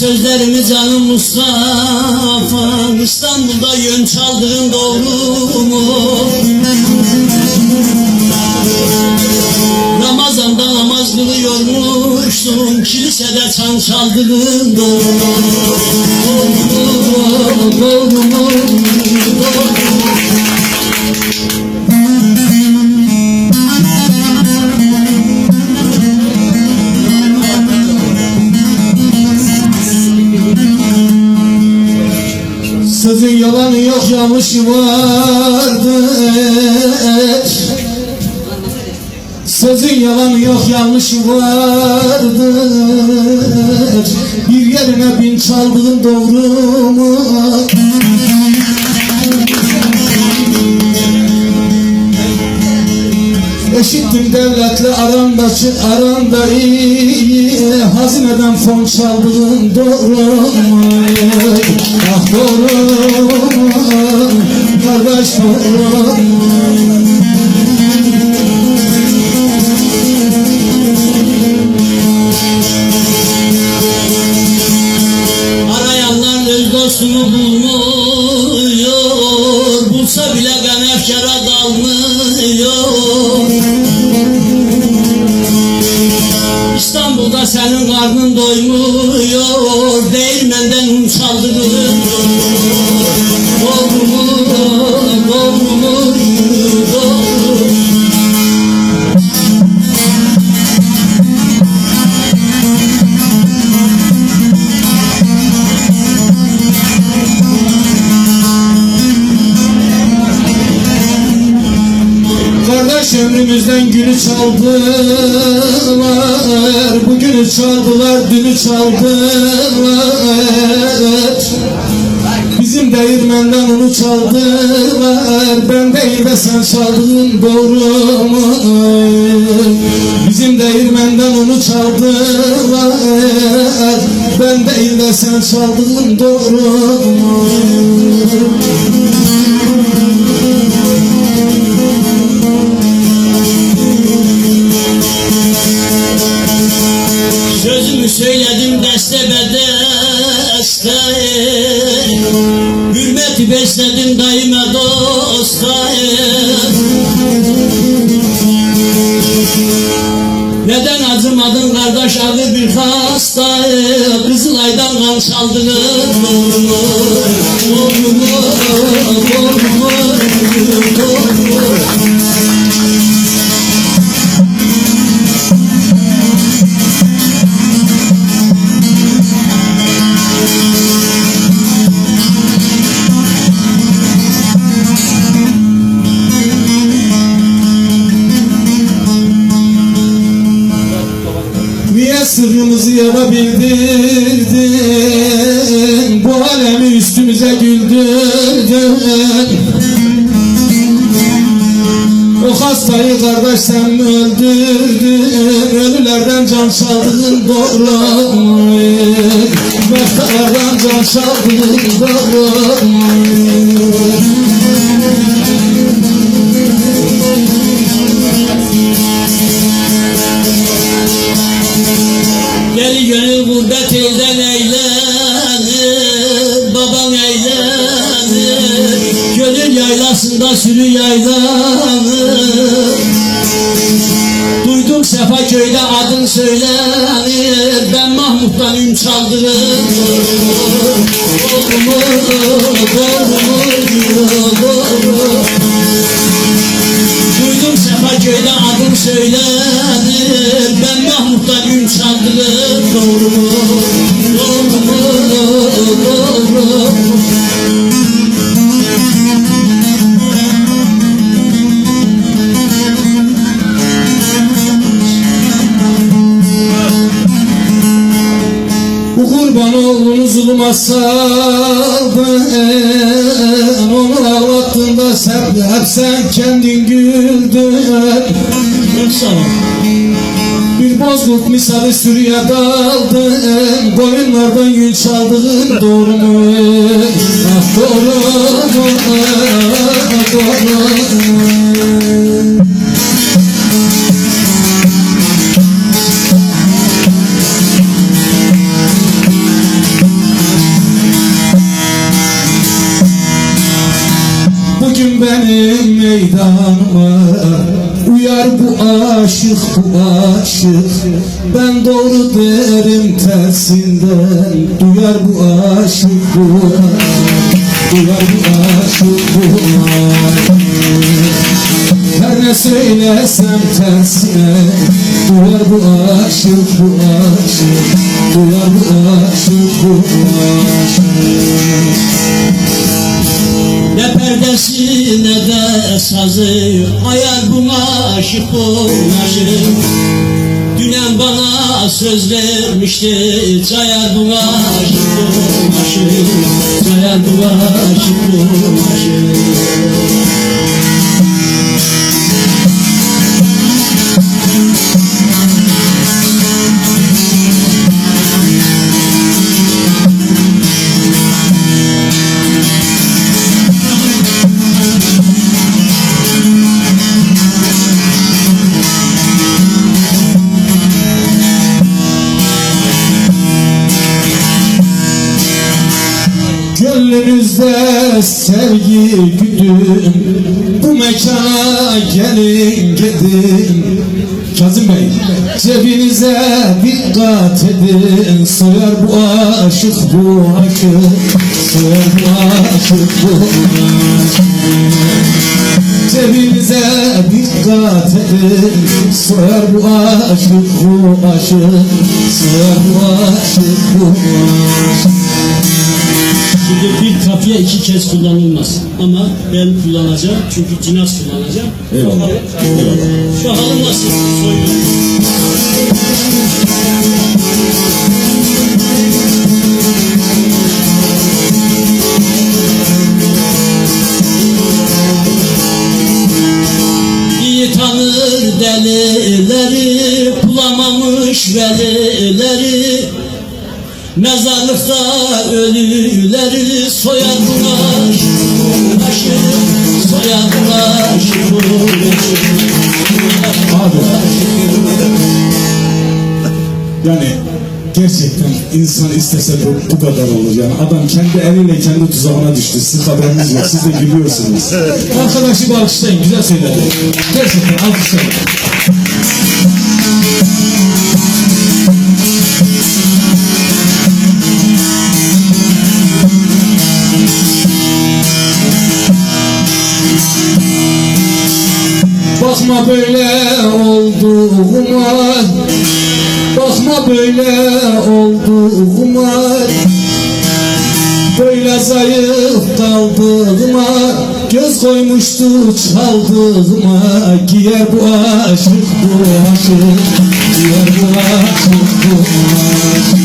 sözlerimi canım Mustafa, İstanbul'da yön çaldığın doğru mu? Ramazan'da namaz kılıyormuşsun, kilisede çan çaldığın doğru mu? Doğru mu? Sözün yalanı yok, yanlışı vardır. Sözün yalanı yok, yanlışı vardır. Bir yerine bin çaldığın doğru mu? Eşittim devletle aranda iyi, hazineden fon çaldığın doğru mu? Ah doğru mu? Kardeş doğru mu? Arayanlar öz dostunu bulmuyor, bulsa bile ben efkara dalmıyor. İstanbul'da senin karnın doymuyor, değirmenden un çaldırılır. Doğru mu, doğru mu, doğru. Kardeş ömrümüzden günü çaldılar, bugünü çaldılar, dünü çaldılar. Bizim değirmenden onu çaldılar, ben değil de sen çaldın doğru mu? Bizim değirmenden onu çaldılar, ben değil de sen çaldın doğru mu? Sözümü söyledim deste bedeste, hürmeti besledim daima dosta. Neden acımadın kardeş, ağır bir hasta, Kızılay'dan kan çaldın doğru mu? Doğru mu? Doğru mu? Doğru mu? Niye sırrımızı yara bildirdin, bu alemi üstümüze güldürdün? O hastayı kardeş sen mi öldürdün, ölülerden can çaldın doğru mu? Mehtarlardan can çaldın doğru mu? Deli gönül gurbet elden eylenir, baban eylenir, gönül yaylasında sürü yaylanır. Duydum Sefaköy'de adın söylenir, ben Mahmut'tan ün çaldırır. Doğru mu? Doğru mu? Doğru. Duydum Sefaköy'de adın söylenir, ben Mahmut'tan ün çaldırır. Doğru mu? Doğru mu? Doğru. Bu kurban oğlunu zulüme saldın, onu ağlattığında hep sen kendin güldün. Bir bozkurt misali sürüye daldın, boyunlardan yün çaldın doğru mu? Ah doğru mu? Doğru mu? benim meydanıma. Uyar bu aşık, bu aşık. Ben doğru derim tersinden. Duyar bu aşık, bu aşık. Duyar bu aşık, bu aşık. Her ne söylesem tersine. Duyar bu aşık, bu aşık. Duyar bu aşık, bu aşık. Ne perdesi ne de sazı, ayar bu aşık, bu aşık. Dünen bana söz vermişti, cayar bu aşık, bu aşık. Cayar bu aşık, bu aşık. Gönlünüzde sevgi güdüm, bu mekana gelin gidin. Kazım Bey, cebinize dikkat edin. Soyar bu aşık, bu aşık. Soyar bu aşık, bu aşık. Cebinize dikkat edin. Soyar bu aşık, bu aşık. Soyar bu aşık, bu aşık. Şimdi bir kafiye 2 kez kullanılmaz ama ben kullanacağım çünkü cinas kullanacağım. Eyvallah. Bakalım nasıl soyuyor. İyi tanır delileri, bulamamış velileri. Mezarlıkta ölüleri soyar bu aşık, bu aşık. Soyar bu aşık, bu aşık. Abi, yani gerçekten insan istese bu kadar olur. Yani adam kendi eliyle kendi tuzağına düştü. Siz haberiniz yok. Siz de gülüyorsunuz. Arkadaşı bir alkışlayın. Güzel söyledi. Gerçekten alkışlayın. Bakma böyle olduğuma, bakma böyle olduğuma, böyle zayıf kaldığıma, göz koymuştu çaldığıma. Giyer bu aşık, bu aşık. Giyer bu aşık, bu aşık.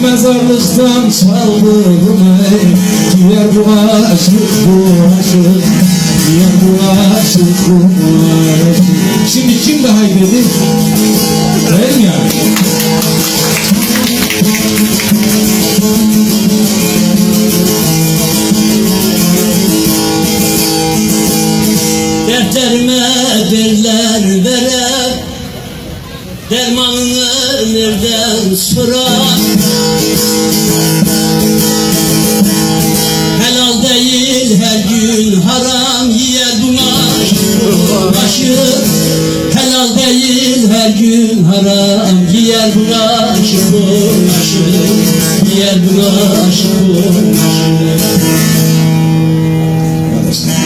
Mezarlıktan çaldığıma. Giyer bu aşık, bu aşık. Giyer bu aşık, bu aşık. Şimdi kim daha iyi dedi? Değil mi yani? Dertlerime derler verer, dermanını nereden sorar? Helal değil her gün haram, yer bu aşık. Helal değil her gün haram, yer bu aşık, bu aşık. Yer bu aşık, bu aşık.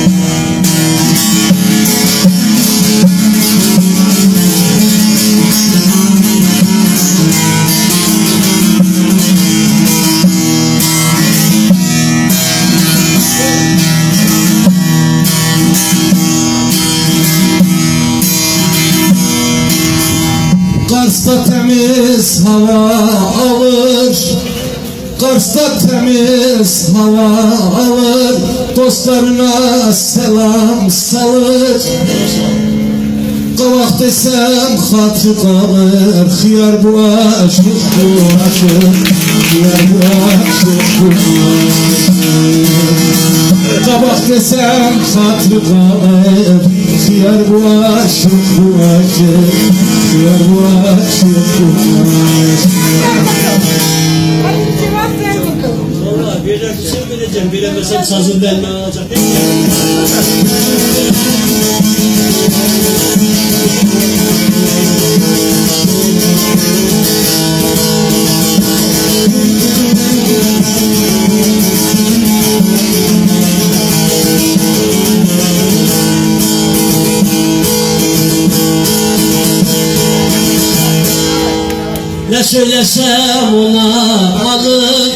Kars'ta temiz hava alır, Kars'ta temiz hava alır, dostlarına selam salır. Kavak desem hatır kalır, hıyar bu aşık, bu aşık. Hıyar bu aşık, bu aşık. Kabak desem hatır kalır, hıyar bu aşık, bu aşık. Hıyar bu aşık, bu aşık. Hadi cevap ver bakalım. Vallahi Sen vereceğim, veremezsem sazın benimle alacak. Ne söylesem ona alır,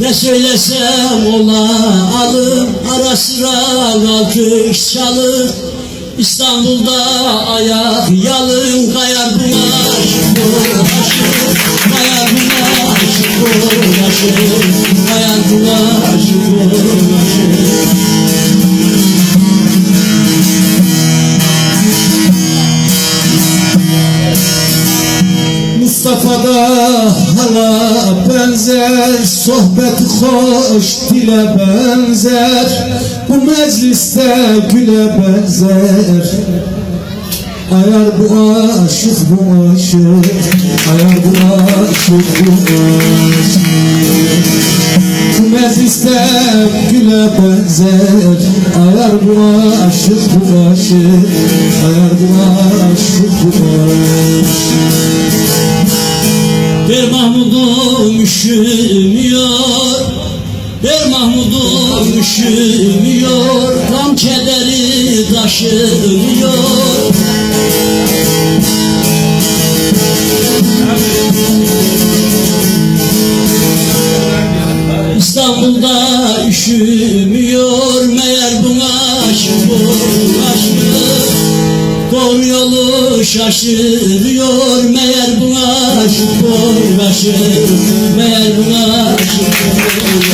ne söylesem ona alır. Ara sıra alkış çalır, İstanbul'da ayak yalın. Kayar buna aşık uğraşır, kayar buna aşık uğraşır, kayar buna aşık uğraşır. Mustafa'da hala benzer, sohbeti hoş dile benzer, bu mecliste güle benzer. Ayar bu aşık bu aşık, ayar bu aşık bu aşık. Bu mecliste güle benzer, ayar bu aşık bu aşık, ayar bu aşık bu aşık. Der Mahmud'um üşümüyor, der Mahmud'um üşümüyor, gam kederi taşımıyor. İstanbul'da üşümüyor, meğer buna aşık uğraşmış. Doğru yolu şaşırıyor, meğer buna aşık uğraşır, meğer buna aşık uğraşır.